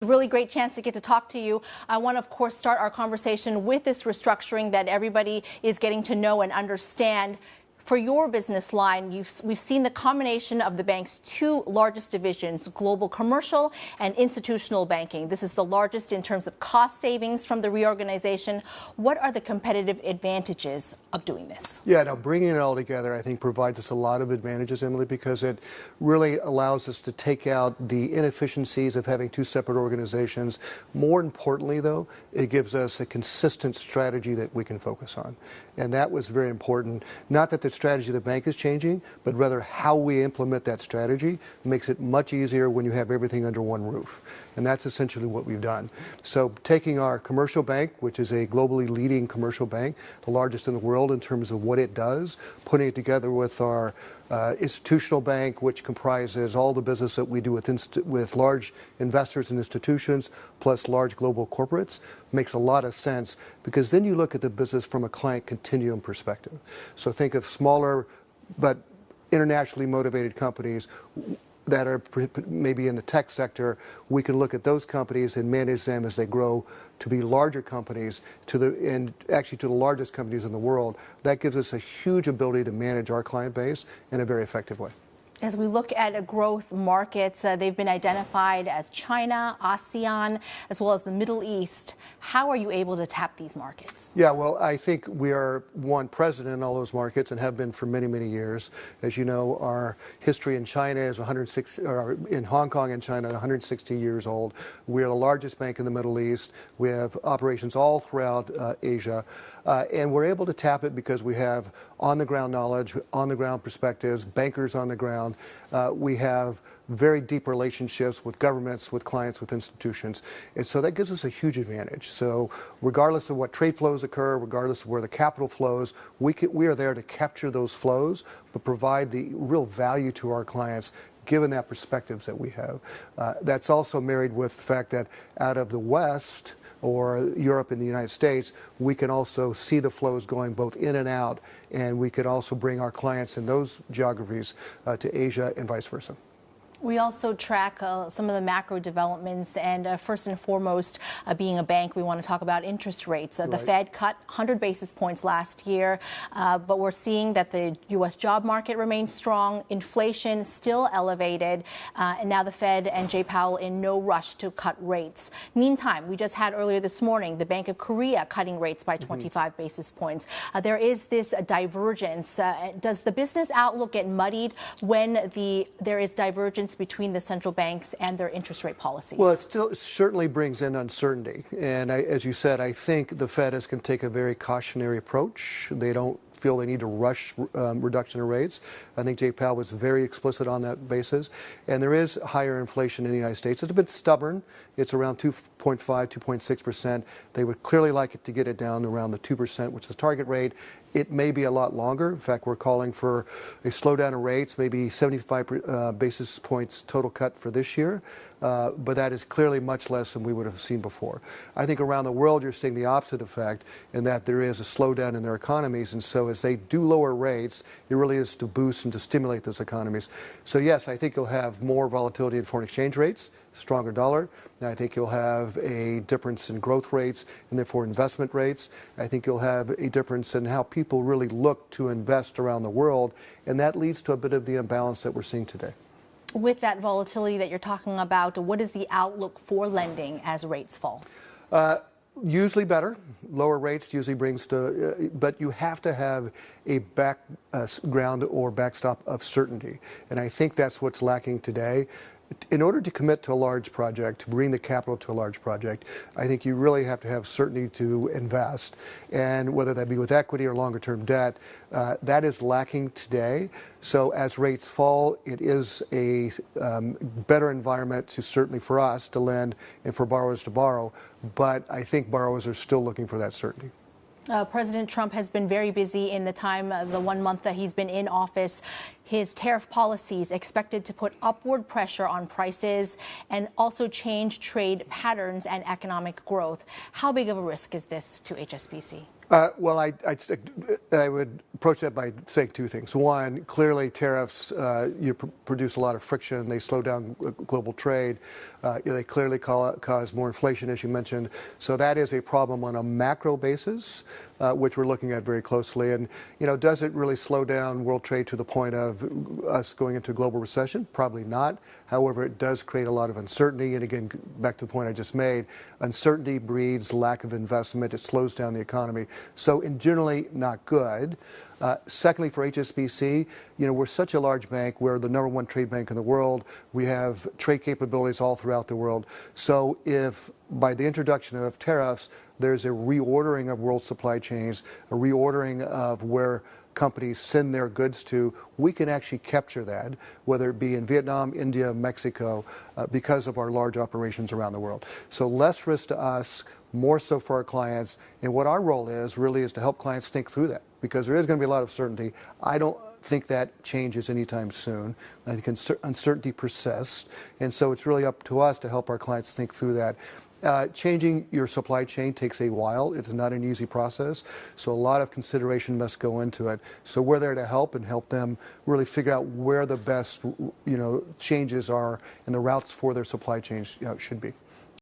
Really great chance to get to talk to you. I want to, of course, start our conversation with this restructuring that everybody is getting to know and understand. For your business line, we've seen the combination of the bank's two largest divisions, global commercial and institutional banking. This is the largest in terms of cost savings from the reorganization. What are the competitive advantages of doing this? Yeah, now bringing it all together, I think, provides us a lot of advantages, Emily, because it really allows us to take out the inefficiencies of having two separate organizations. More importantly, though, it gives us a consistent strategy that we can focus on. And that was very important. Not that the strategy of the bank is changing, but rather how we implement that strategy makes it much easier when you have everything under one roof. And that's essentially what we've done. So taking our commercial bank, which is a globally leading commercial bank, the largest in the world in terms of what it does, putting it together with our institutional bank, which comprises all the business that we do with large investors and institutions, plus large global corporates, makes a lot of sense, because then you look at the business from a client continuum perspective. So think of smaller but internationally motivated companies that are maybe in the tech sector. We can look at those companies and manage them as they grow to be larger companies, and actually to the largest companies in the world. That gives us a huge ability to manage our client base in a very effective way. As we look at growth markets, they've been identified as China, ASEAN, as well as the Middle East. How are you able to tap these markets? Yeah, well, I think we are present in all those markets and have been for many, many years. As you know, our history in China is 160, or in Hong Kong and China, 160 years old. We are the largest bank in the Middle East. We have operations all throughout Asia. And we're able to tap it because we have on-the-ground knowledge, on-the-ground perspectives, bankers on the ground. We have very deep relationships with governments, with clients, with institutions. And so that gives us a huge advantage. So regardless of what trade flows occur, regardless of where the capital flows, we are there to capture those flows, but provide the real value to our clients, given that perspectives that we have. That's also married with the fact that out of the West, or Europe and the United States, we can also see the flows going both in and out, and we could also bring our clients in those geographies to Asia and vice versa. We also track some of the macro developments, and first and foremost, being a bank, we want to talk about interest rates. The Fed cut 100 basis points last year, but we're seeing that the U.S. job market remains strong, inflation still elevated, and now the Fed and Jay Powell in no rush to cut rates. Meantime, we just had earlier this morning the Bank of Korea cutting rates by 25 basis points. There is this divergence. Does the business outlook get muddied when there is divergence between the central banks and their interest rate policies? Well, it certainly brings in uncertainty. And as you said, I think the Fed is going to take a very cautionary approach. They don't feel they need to rush reduction of rates. I think Jay Powell was very explicit on that basis. And there is higher inflation in the United States. It's a bit stubborn. It's around 2.5, 2.6%. They would clearly like it to get it down to around the 2%, which is the target rate. It may be a lot longer. In fact, we're calling for a slowdown of rates, maybe 75 basis points total cut for this year. But that is clearly much less than we would have seen before. I think around the world you're seeing the opposite effect, in that there is a slowdown in their economies. And so as they do lower rates, it really is to boost and to stimulate those economies. So yes, I think you'll have more volatility in foreign exchange rates, stronger dollar. I think you'll have a difference in growth rates and therefore investment rates. I think you'll have a difference in how people really look to invest around the world. And that leads to a bit of the imbalance that we're seeing today. With that volatility that you're talking about, what is the outlook for lending as rates fall? Usually better. Lower rates usually brings to, but you have to have a background or backstop of certainty. And I think that's what's lacking today. In order to commit to a large project, to bring the capital to a large project, I think you really have to have certainty to invest. And whether that be with equity or longer term debt, that is lacking today. So as rates fall, it is a better environment certainly for us to lend and for borrowers to borrow. But I think borrowers are still looking for that certainty. President Trump has been very busy in the 1 month that he's been in office. His tariff policies expected to put upward pressure on prices and also change trade patterns and economic growth. How big of a risk is this to HSBC? I would approach that by saying two things. One, clearly tariffs produce a lot of friction. They slow down global trade. They clearly cause more inflation, as you mentioned. So that is a problem on a macro basis, which we're looking at very closely. And, does it really slow down world trade to the point of us going into a global recession? Probably not. However, it does create a lot of uncertainty. And again, back to the point I just made, uncertainty breeds lack of investment. It slows down the economy. So in generally not good. Secondly, for HSBC, we're such a large bank. We're the #1 trade bank in the world. We have trade capabilities all throughout the world. So if by the introduction of tariffs, there's a reordering of world supply chains, a reordering of where companies send their goods to, we can actually capture that, whether it be in Vietnam, India, Mexico, because of our large operations around the world. So less risk to us, more so for our clients. And what our role is really is to help clients think through that, because there is going to be a lot of certainty. I don't think that changes anytime soon. I think uncertainty persists. And so it's really up to us to help our clients think through that. Changing your supply chain takes a while. It's not an easy process. So a lot of consideration must go into it. So we're there to help and help them really figure out where the best, changes are and the routes for their supply chains, should be.